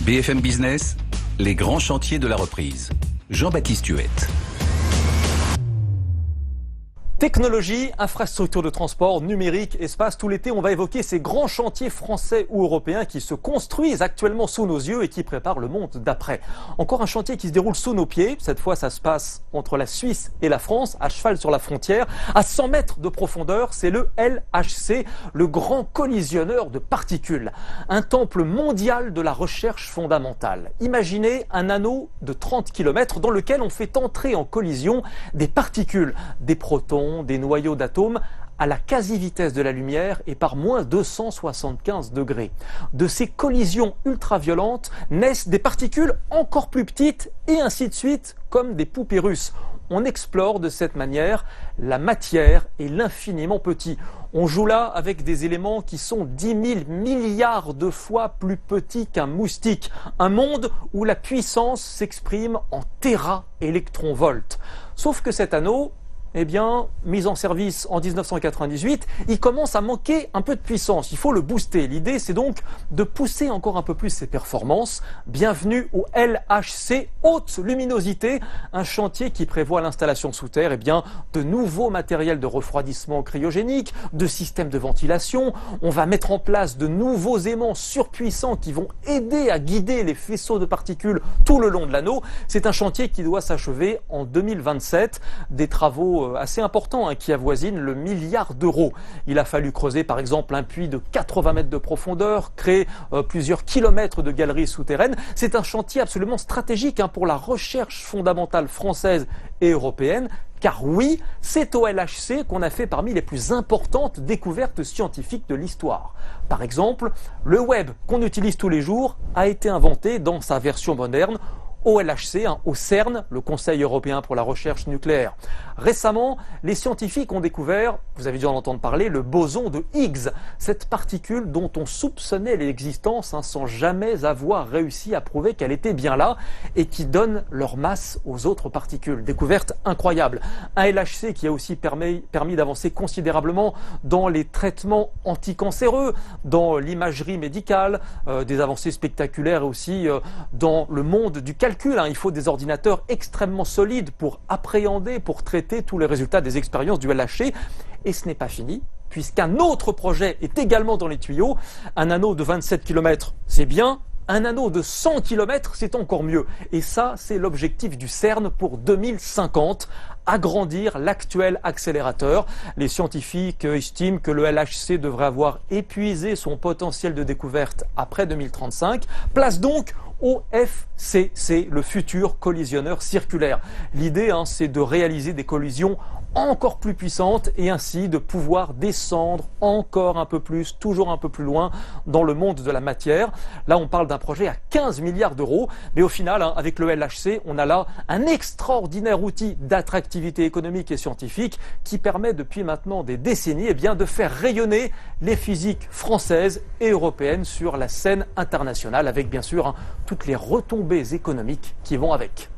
BFM Business, les grands chantiers de la reprise. Jean-Baptiste Huette. Technologie, infrastructure de transport, numérique, espace, tout l'été, on va évoquer ces grands chantiers français ou européens qui se construisent actuellement sous nos yeux et qui préparent le monde d'après. Encore un chantier qui se déroule sous nos pieds. Cette fois, ça se passe entre la Suisse et la France, à cheval sur la frontière. À 100 mètres de profondeur, c'est le LHC, le grand collisionneur de particules. Un temple mondial de la recherche fondamentale. Imaginez un anneau de 30 km dans lequel on fait entrer en collision des particules, des protons, des noyaux d'atomes à la quasi-vitesse de la lumière et par moins 275 degrés. De ces collisions ultraviolentes naissent des particules encore plus petites et ainsi de suite, comme des poupées russes. On explore de cette manière la matière et l'infiniment petit. On joue là avec des éléments qui sont 10 000 milliards de fois plus petits qu'un moustique. Un monde où la puissance s'exprime en téra-électronvolts. Sauf que cet anneau, mis en service en 1998, il commence à manquer un peu de puissance. Il faut le booster. L'idée, c'est donc de pousser encore un peu plus ses performances. Bienvenue au LHC, haute luminosité, un chantier qui prévoit l'installation sous terre de nouveaux matériels de refroidissement cryogénique, de systèmes de ventilation. On va mettre en place de nouveaux aimants surpuissants qui vont aider à guider les faisceaux de particules tout le long de l'anneau. C'est un chantier qui doit s'achever en 2027. Des travaux assez important qui avoisine le milliard d'euros. Il a fallu creuser par exemple un puits de 80 mètres de profondeur, créer plusieurs kilomètres de galeries souterraines. C'est un chantier absolument stratégique pour la recherche fondamentale française et européenne. Car oui, c'est au LHC qu'on a fait parmi les plus importantes découvertes scientifiques de l'histoire. Par exemple, le web qu'on utilise tous les jours a été inventé dans sa version moderne au LHC, au CERN, le Conseil européen pour la recherche nucléaire. Récemment, les scientifiques ont découvert, vous avez dû en entendre parler, le boson de Higgs, cette particule dont on soupçonnait l'existence sans jamais avoir réussi à prouver qu'elle était bien là et qui donne leur masse aux autres particules. Découverte incroyable. Un LHC qui a aussi permis d'avancer considérablement dans les traitements anticancéreux, dans l'imagerie médicale, des avancées spectaculaires aussi dans le monde du calcul. Il faut des ordinateurs extrêmement solides pour appréhender, pour traiter tous les résultats des expériences du LHC. Et ce n'est pas fini, puisqu'un autre projet est également dans les tuyaux. Un anneau de 27 km, c'est bien. Un anneau de 100 km, c'est encore mieux. Et ça, c'est l'objectif du CERN pour 2050, agrandir l'actuel accélérateur. Les scientifiques estiment que le LHC devrait avoir épuisé son potentiel de découverte après 2035. Place donc au FCC, le futur collisionneur circulaire. L'idée, c'est de réaliser des collisions encore plus puissantes et ainsi de pouvoir descendre encore un peu plus, toujours un peu plus loin dans le monde de la matière. Là, on parle d'un projet à 15 milliards d'euros, mais au final, avec le LHC, on a là un extraordinaire outil d'attractivité économique et scientifique qui permet depuis maintenant des décennies de faire rayonner les physiques françaises et européennes sur la scène internationale avec bien sûr toutes les retombées économiques qui vont avec.